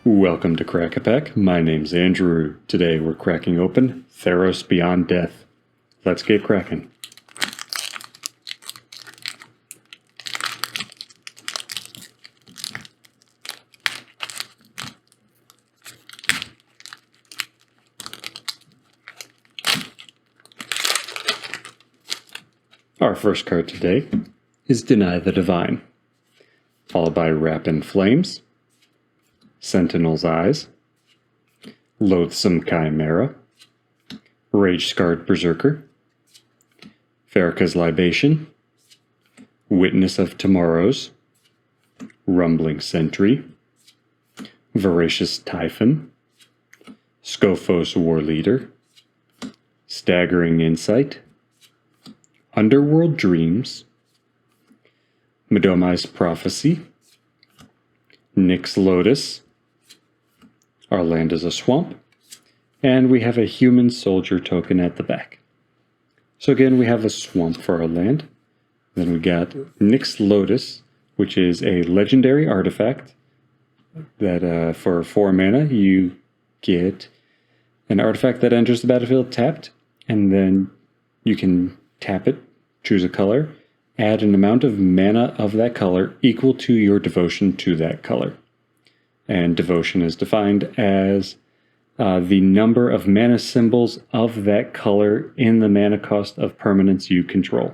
Welcome to Crack-A-Pack. My name's Andrew. Today we're cracking open Theros Beyond Death. Let's get cracking. Our first card today is Deny the Divine, followed by Wrap in Flames, Sentinel's Eyes, Loathsome Chimera, Rage-Scarred Berserker, Farrakha's Libation, Witness of Tomorrows, Rumbling Sentry, Voracious Typhon, Scophos War Leader, Staggering Insight, Underworld Dreams, Medomai's Prophecy, Nyx Lotus, Our Land is a Swamp, and we have a Human Soldier token at the back. So again, we have a swamp for our land. Then we got Nyx Lotus, which is a legendary artifact that for 4 mana you get an artifact that enters the battlefield tapped, and then you can tap it, choose a color, add an amount of mana of that color equal to your devotion to that color. And devotion is defined as the number of mana symbols of that color in the mana cost of permanents you control.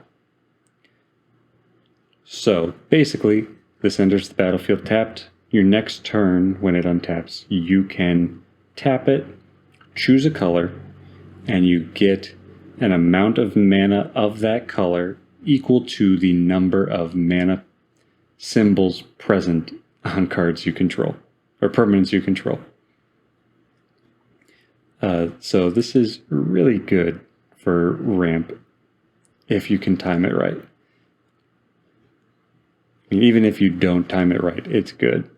So basically, this enters the battlefield tapped. Your next turn, when it untaps, you can tap it, choose a color, and you get an amount of mana of that color equal to the number of mana symbols present on cards you control, or permanents you control. So this is really good for ramp if you can time it right. I mean, even if you don't time it right, it's good,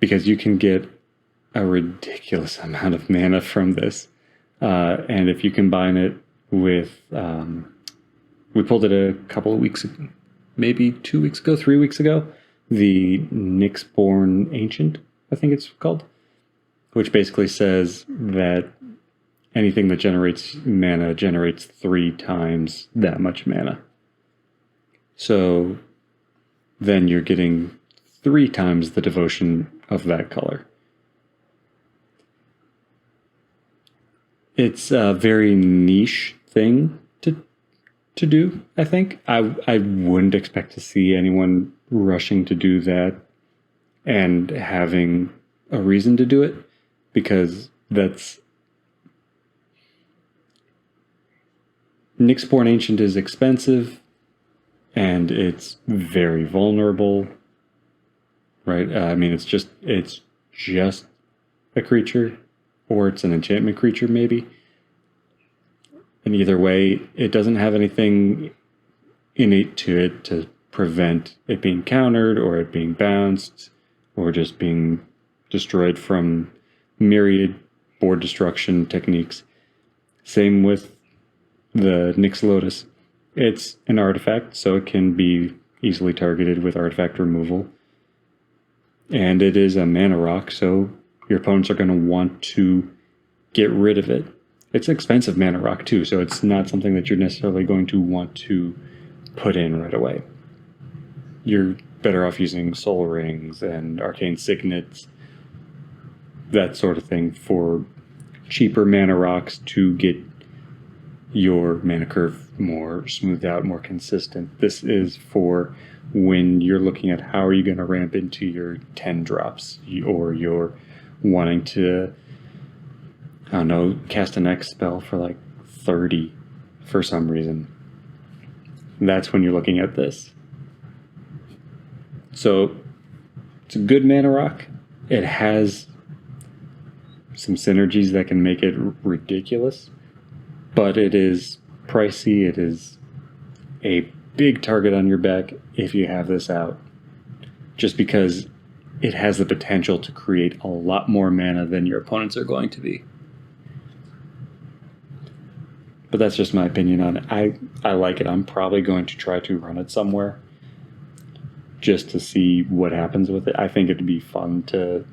because you can get a ridiculous amount of mana from this. And if you combine it with, we pulled it a couple of weeks ago, maybe 2 weeks ago, 3 weeks ago, the Nyxborn Ancient, I think it's called, which basically says that anything that generates mana generates 3 times that much mana. So then you're getting 3 times the devotion of that color. It's a very niche thing to do, I think. I wouldn't expect to see anyone rushing to do that and having a reason to do it, because that's... Nyxborn Ancient is expensive, and it's very vulnerable, right? I mean, it's just a creature, or it's an enchantment creature, maybe. And either way, it doesn't have anything innate to it to prevent it being countered, or it being bounced, or just being destroyed from myriad board destruction techniques. Same with the Nyx Lotus. It's an artifact, so it can be easily targeted with artifact removal. And it is a mana rock, so your opponents are going to want to get rid of it. It's an expensive mana rock too, so it's not something that you're necessarily going to want to put in right away. You're better off using Soul Rings and Arcane Signets, that sort of thing, for cheaper mana rocks to get your mana curve more smoothed out, more consistent. This is for when you're looking at how are you going to ramp into your 10 drops, or you're wanting to, I don't know, cast an X spell for like 30 for some reason. That's when you're looking at this. So it's a good mana rock. It has some synergies that can make it ridiculous, but it is pricey. It is a big target on your back if you have this out, just because it has the potential to create a lot more mana than your opponents are going to be. But that's just my opinion on it. I like it. I'm probably going to try to run it somewhere just to see what happens with it. I think it'd be fun to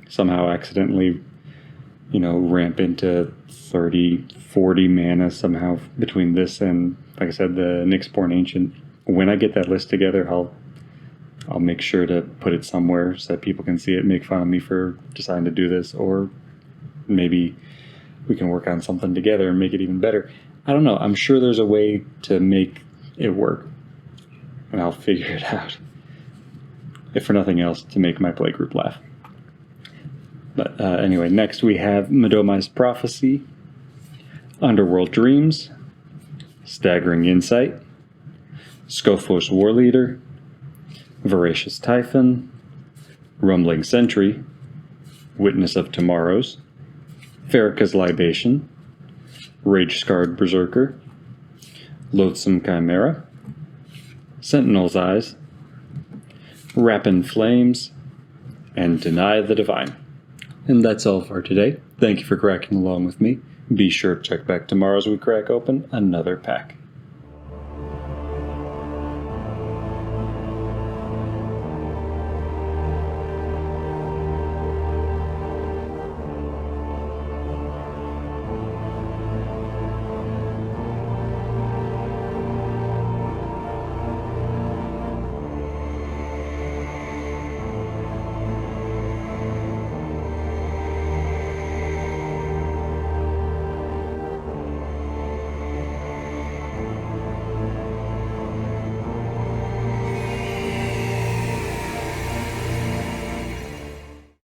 somehow accidentally, ramp into 30, 40 mana somehow between this and, like I said, the Nyxborn Ancient. When I get that list together, I'll make sure to put it somewhere so that people can see it, make fun of me for deciding to do this, or maybe we can work on something together and make it even better. I don't know. I'm sure there's a way to make it work, and I'll figure it out. If for nothing else, to make my playgroup laugh. But anyway, next we have Midomai's Prophecy, Underworld Dreams, Staggering Insight, Scophos Warleader, Voracious Typhon, Rumbling Sentry, Witness of Tomorrows, Farrakha's Libation, Rage-Scarred Berserker, Loathsome Chimera, Sentinel's Eyes, Rapin Flames, and Deny the Divine. And that's all for today. Thank you for cracking along with me. Be sure to check back tomorrow as we crack open another pack.